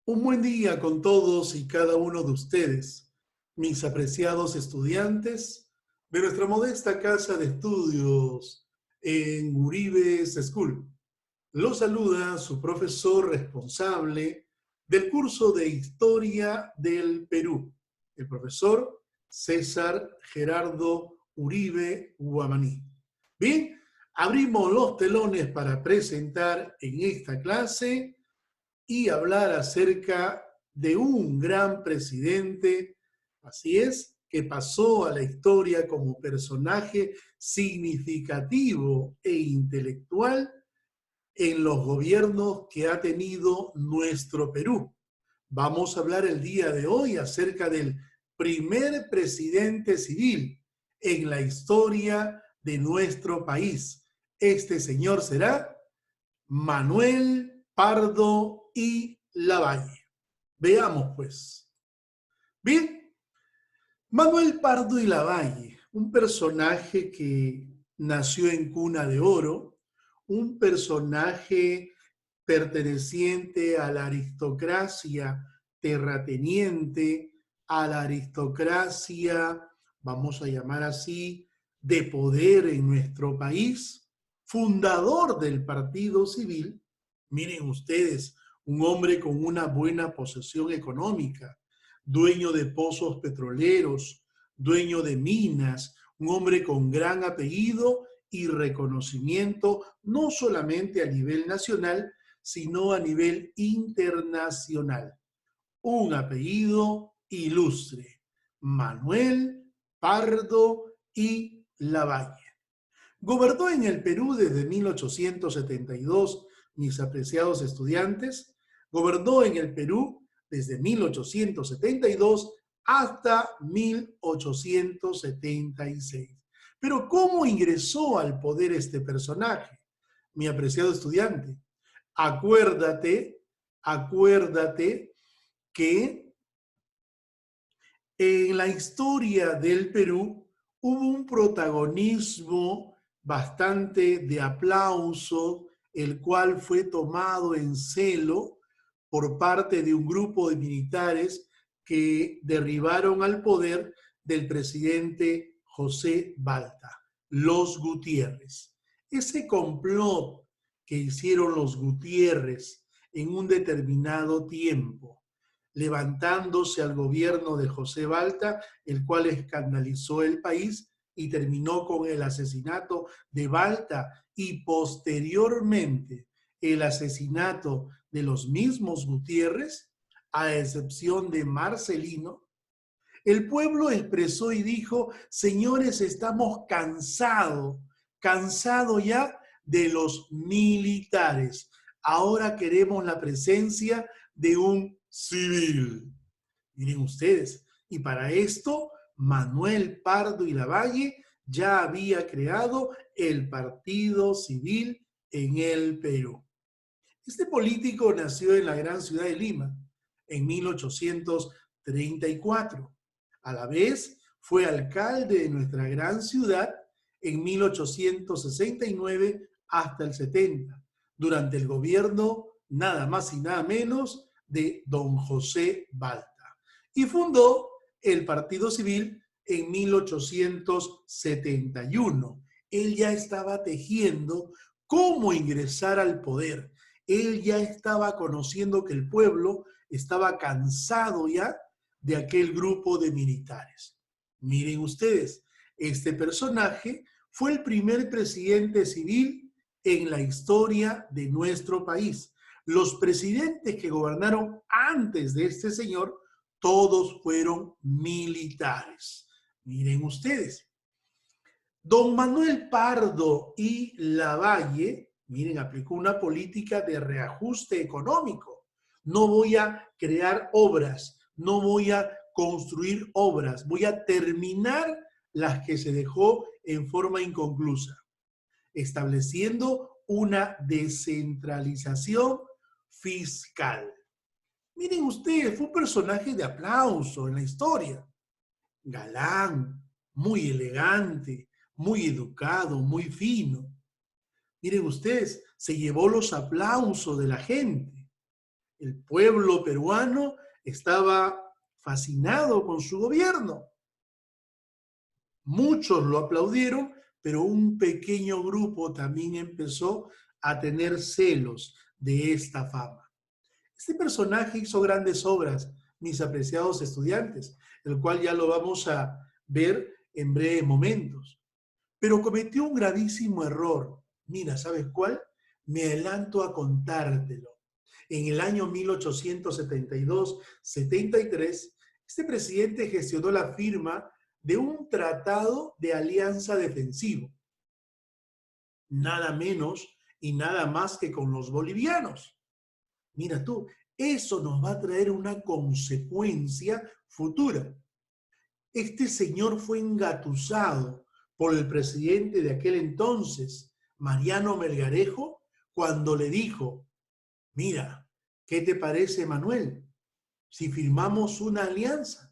Un buen día con todos y cada uno de ustedes, mis apreciados estudiantes de nuestra modesta casa de estudios en Uribe School. Los saluda su profesor responsable del curso de Historia del Perú, el profesor César Gerardo Uribe Guamaní. Bien, abrimos los telones para presentar en esta clase y hablar acerca de un gran presidente, así es, que pasó a la historia como personaje significativo e intelectual en los gobiernos que ha tenido nuestro Perú. Vamos a hablar el día de hoy acerca del primer presidente civil en la historia de nuestro país. Este señor será Manuel Pardo y Lavalle. Veamos pues. Bien, Manuel Pardo y Lavalle, un personaje que nació en cuna de oro, un personaje perteneciente a la aristocracia terrateniente, a la aristocracia, vamos a llamar así, de poder en nuestro país, fundador del Partido Civil. Miren ustedes, un hombre con una buena posesión económica, dueño de pozos petroleros, dueño de minas, un hombre con gran apellido y reconocimiento, no solamente a nivel nacional, sino a nivel internacional. Un apellido ilustre, Manuel Pardo y Lavalle. Gobernó en el Perú desde 1872, mis apreciados estudiantes. Gobernó en el Perú desde 1872 hasta 1876. Pero ¿cómo ingresó al poder este personaje? Mi apreciado estudiante, acuérdate que en la historia del Perú hubo un protagonismo bastante de aplauso, el cual fue tomado en celo por parte de un grupo de militares que derribaron al poder del presidente José Balta, los Gutiérrez. Ese complot que hicieron los Gutiérrez en un determinado tiempo, levantándose al gobierno de José Balta, el cual escandalizó el país y terminó con el asesinato de Balta y posteriormente el asesinato de los mismos Gutiérrez, a excepción de Marcelino. El pueblo expresó y dijo: señores, estamos cansados ya de los militares. Ahora queremos la presencia de un civil. Miren ustedes, y para esto Manuel Pardo y Lavalle ya había creado el Partido Civil en el Perú. Este político nació en la gran ciudad de Lima en 1834. A la vez fue alcalde de nuestra gran ciudad en 1869 hasta el 70, durante el gobierno nada más y nada menos de don José Balta. Y fundó el Partido Civil en 1871. Él ya estaba tejiendo cómo ingresar al poder. Él ya estaba conociendo que el pueblo estaba cansado ya de aquel grupo de militares. Miren ustedes, este personaje fue el primer presidente civil en la historia de nuestro país. Los presidentes que gobernaron antes de este señor, todos fueron militares. Miren ustedes. Don Manuel Pardo y Lavalle, miren, aplicó una política de reajuste económico. No voy a crear obras, no voy a construir obras, voy a terminar las que se dejó en forma inconclusa, estableciendo una descentralización fiscal. Miren ustedes, fue un personaje de aplauso en la historia. Galán, muy elegante, muy educado, muy fino. Miren ustedes, se llevó los aplausos de la gente. El pueblo peruano estaba fascinado con su gobierno. Muchos lo aplaudieron, pero un pequeño grupo también empezó a tener celos de esta fama. Este personaje hizo grandes obras, mis apreciados estudiantes, el cual ya lo vamos a ver en breves momentos. Pero cometió un gravísimo error. Mira, ¿sabes cuál? Me adelanto a contártelo. En el año 1872-73, este presidente gestionó la firma de un tratado de alianza defensivo, nada menos y nada más que con los bolivianos. Mira tú, eso nos va a traer una consecuencia futura. Este señor fue engatusado por el presidente de aquel entonces, Mariano Melgarejo, cuando le dijo: mira, ¿qué te parece, Manuel, si firmamos una alianza?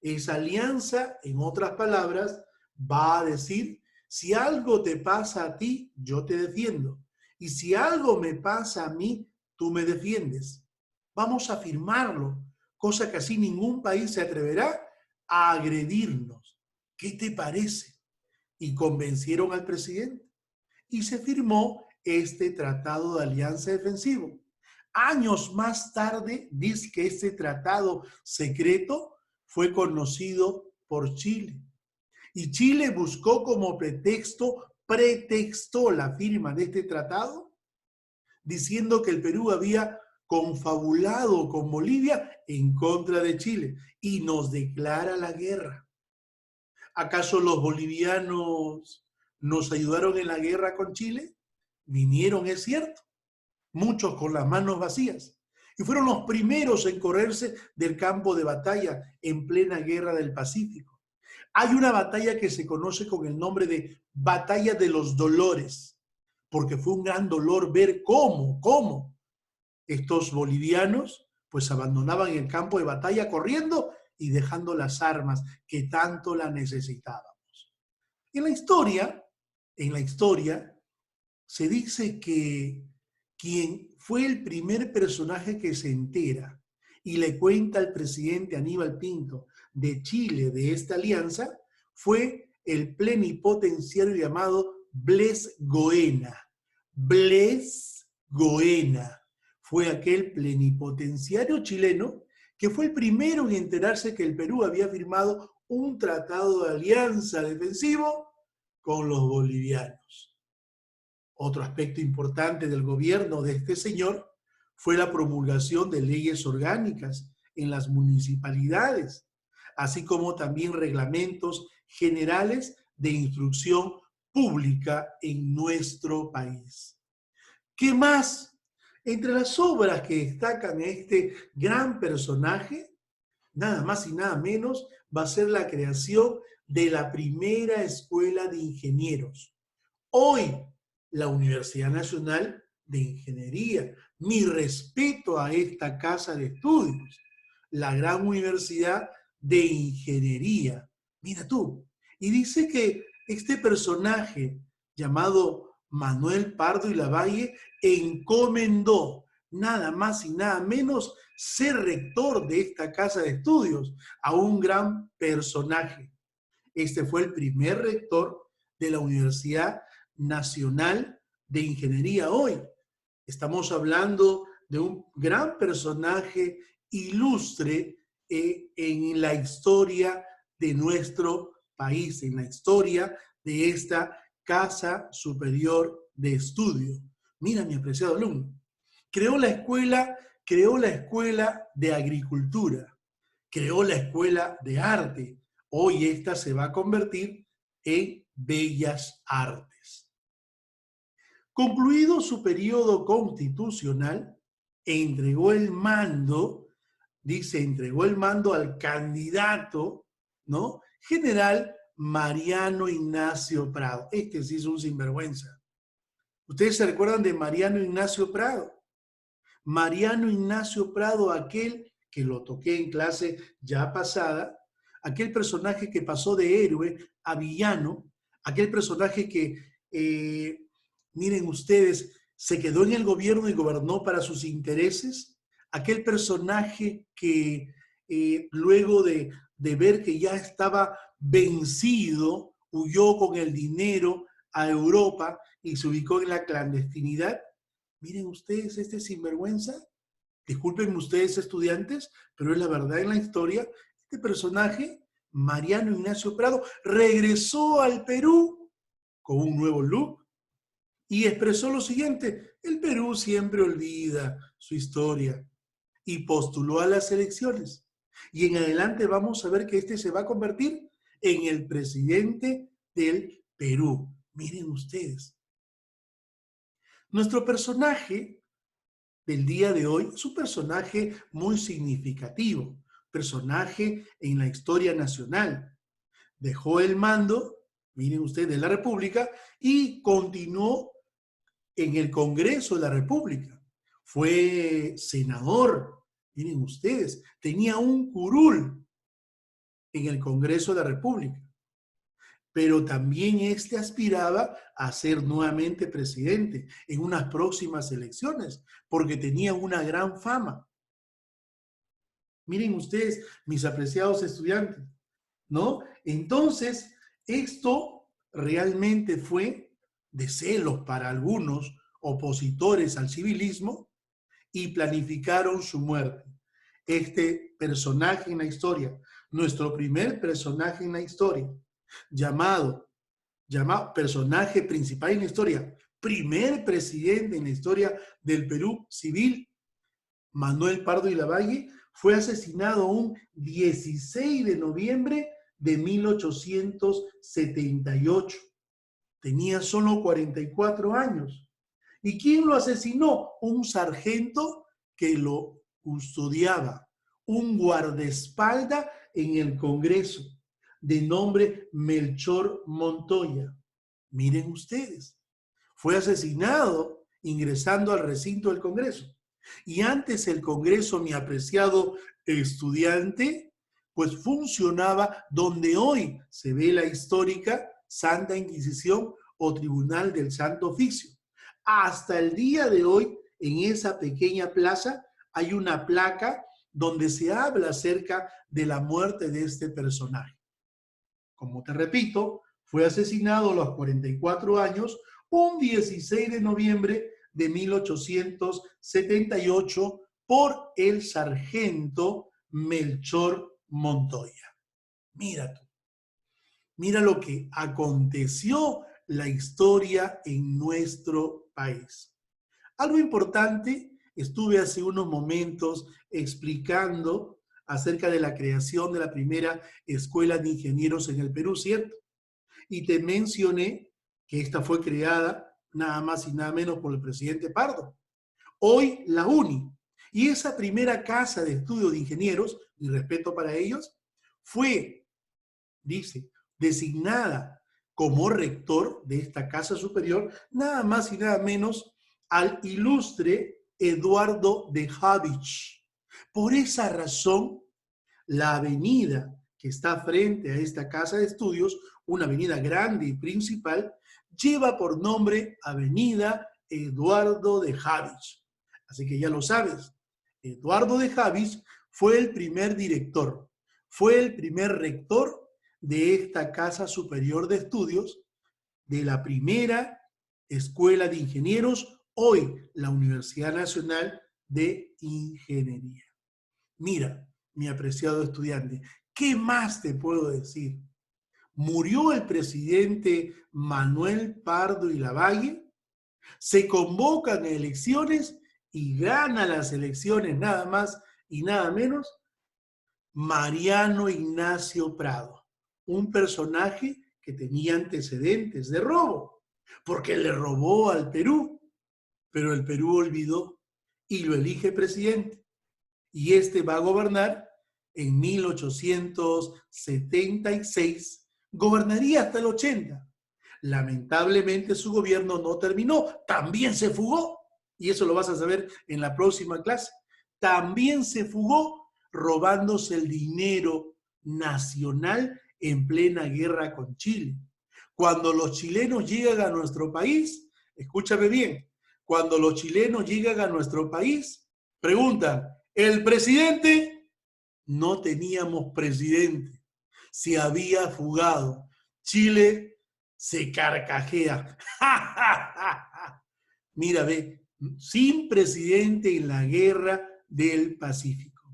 Esa alianza, en otras palabras, va a decir: si algo te pasa a ti, yo te defiendo. Y si algo me pasa a mí, tú me defiendes. Vamos a firmarlo, cosa que así ningún país se atreverá a agredirnos. ¿Qué te parece? Y convencieron al presidente. Y se firmó este tratado de alianza defensivo. Años más tarde, dice que este tratado secreto fue conocido por Chile. Y Chile buscó como pretextó la firma de este tratado, diciendo que el Perú había confabulado con Bolivia en contra de Chile y nos declara la guerra. ¿Acaso los bolivianos nos ayudaron en la guerra con Chile? Vinieron, es cierto, muchos con las manos vacías, y fueron los primeros en correrse del campo de batalla en plena guerra del Pacífico. Hay una batalla que se conoce con el nombre de Batalla de los Dolores, porque fue un gran dolor ver cómo estos bolivianos pues abandonaban el campo de batalla corriendo y dejando las armas que tanto la necesitábamos. En la historia se dice que quien fue el primer personaje que se entera y le cuenta al presidente Aníbal Pinto de Chile de esta alianza fue el plenipotenciario llamado Blés Goena. Blés Goena fue aquel plenipotenciario chileno que fue el primero en enterarse que el Perú había firmado un tratado de alianza defensivo con los bolivianos. Otro aspecto importante del gobierno de este señor fue la promulgación de leyes orgánicas en las municipalidades, así como también reglamentos generales de instrucción pública en nuestro país. ¿Qué más? Entre las obras que destacan a este gran personaje, nada más y nada menos, va a ser la creación de la primera escuela de ingenieros. Hoy, la Universidad Nacional de Ingeniería. Mi respeto a esta casa de estudios, la gran Universidad de Ingeniería. Mira tú. Y dice que este personaje llamado Manuel Pardo y Lavalle encomendó nada más y nada menos ser rector de esta casa de estudios a un gran personaje. Este fue el primer rector de la Universidad Nacional de Ingeniería hoy. Estamos hablando de un gran personaje ilustre en la historia de nuestro país, en la historia de esta Casa Superior de Estudio. Mira, mi apreciado alumno, creó la escuela de agricultura, creó la escuela de arte. Hoy esta se va a convertir en Bellas Artes. Concluido su periodo constitucional, entregó el mando al candidato, ¿no?, general Mariano Ignacio Prado. Este sí es un sinvergüenza. ¿Ustedes se recuerdan de Mariano Ignacio Prado? Mariano Ignacio Prado, aquel que lo toqué en clase ya pasada, aquel personaje que pasó de héroe a villano, aquel personaje que, miren ustedes, se quedó en el gobierno y gobernó para sus intereses, aquel personaje que luego de ver que ya estaba vencido, huyó con el dinero a Europa y se ubicó en la clandestinidad. Miren ustedes, este sinvergüenza, disculpen ustedes estudiantes, pero es la verdad en la historia, este personaje, Mariano Ignacio Prado, regresó al Perú con un nuevo look y expresó lo siguiente: el Perú siempre olvida su historia, y postuló a las elecciones. Y en adelante vamos a ver que este se va a convertir en el presidente del Perú. Miren ustedes. Nuestro personaje del día de hoy es un personaje muy significativo, personaje en la historia nacional. Dejó el mando, miren ustedes, de la República y continuó en el Congreso de la República. Fue senador, miren ustedes, tenía un curul en el Congreso de la República, pero también este aspiraba a ser nuevamente presidente en unas próximas elecciones, porque tenía una gran fama. Miren ustedes, mis apreciados estudiantes, ¿no? Entonces, esto realmente fue de celos para algunos opositores al civilismo y planificaron su muerte. Este personaje en la historia, nuestro primer personaje en la historia, llamado personaje principal en la historia, primer presidente en la historia del Perú civil, Manuel Pardo y Lavalle, fue asesinado un 16 de noviembre de 1878. Tenía solo 44 años. ¿Y quién lo asesinó? Un sargento que lo custodiaba, un guardaespaldas en el Congreso, de nombre Melchor Montoya. Miren ustedes, fue asesinado ingresando al recinto del Congreso. Y antes el Congreso, mi apreciado estudiante, pues funcionaba donde hoy se ve la histórica Santa Inquisición o Tribunal del Santo Oficio. Hasta el día de hoy, en esa pequeña plaza, hay una placa donde se habla acerca de la muerte de este personaje. Como te repito, fue asesinado a los 44 años, un 16 de noviembre de 1878 por el sargento Melchor Montoya. Mira tú, mira lo que aconteció la historia en nuestro país. Algo importante, estuve hace unos momentos explicando acerca de la creación de la primera escuela de ingenieros en el Perú, ¿cierto? Y te mencioné que esta fue creada nada más y nada menos por el presidente Pardo. Hoy la UNI. Y esa primera casa de estudio de ingenieros, y respeto para ellos, fue, dice, designada como rector de esta casa superior, nada más y nada menos al ilustre Eduardo de Habich. Por esa razón, la avenida que está frente a esta casa de estudios, una avenida grande y principal, lleva por nombre Avenida Eduardo de Habich. Así que ya lo sabes, Eduardo de Habich fue el primer director, fue el primer rector de esta Casa Superior de Estudios, de la primera Escuela de Ingenieros, hoy la Universidad Nacional de Ingeniería. Mira, mi apreciado estudiante, ¿qué más te puedo decir? Murió el presidente Manuel Pardo y Lavalle, se convocan elecciones y gana las elecciones nada más y nada menos Mariano Ignacio Prado, un personaje que tenía antecedentes de robo, porque le robó al Perú, pero el Perú olvidó y lo elige presidente. Y este va a gobernar en 1876, gobernaría hasta el 80. Lamentablemente su gobierno no terminó, también se fugó, y eso lo vas a saber en la próxima clase. También se fugó robándose el dinero nacional en plena guerra con Chile. Cuando los chilenos llegan a nuestro país, escúchame bien, cuando los chilenos llegan a nuestro país, preguntan, El presidente, no teníamos presidente. Se había fugado. Chile se carcajea. Mira, ve, sin presidente en la guerra del Pacífico.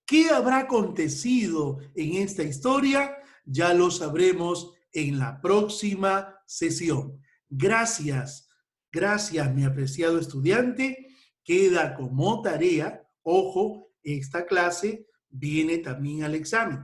¿Qué habrá acontecido en esta historia? Ya lo sabremos en la próxima sesión. Gracias, gracias, mi apreciado estudiante. Queda como tarea, ojo, esta clase viene también al examen.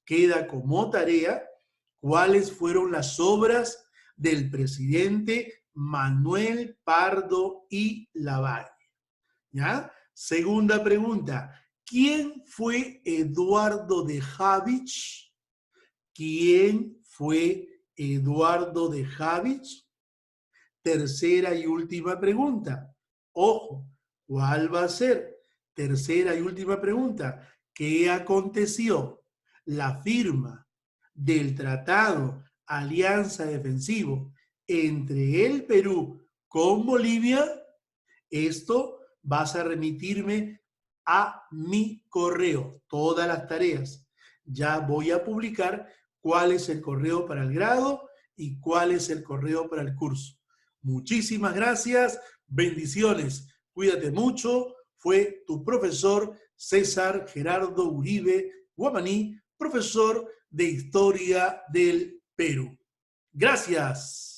Queda como tarea cuáles fueron las obras del presidente Manuel Pardo y Lavalle. ¿Ya? Segunda pregunta. ¿Quién fue Eduardo de Habich? ¿Quién fue Eduardo de Habich? Tercera y última pregunta. Ojo, ¿cuál va a ser? Tercera y última pregunta. ¿Qué aconteció? La firma del Tratado Alianza Defensivo entre el Perú con Bolivia. Esto vas a remitirme a mi correo, todas las tareas. Ya voy a publicar cuál es el correo para el grado y cuál es el correo para el curso. Muchísimas gracias, bendiciones, cuídate mucho. Fue tu profesor César Gerardo Uribe Guamaní, profesor de Historia del Perú. Gracias.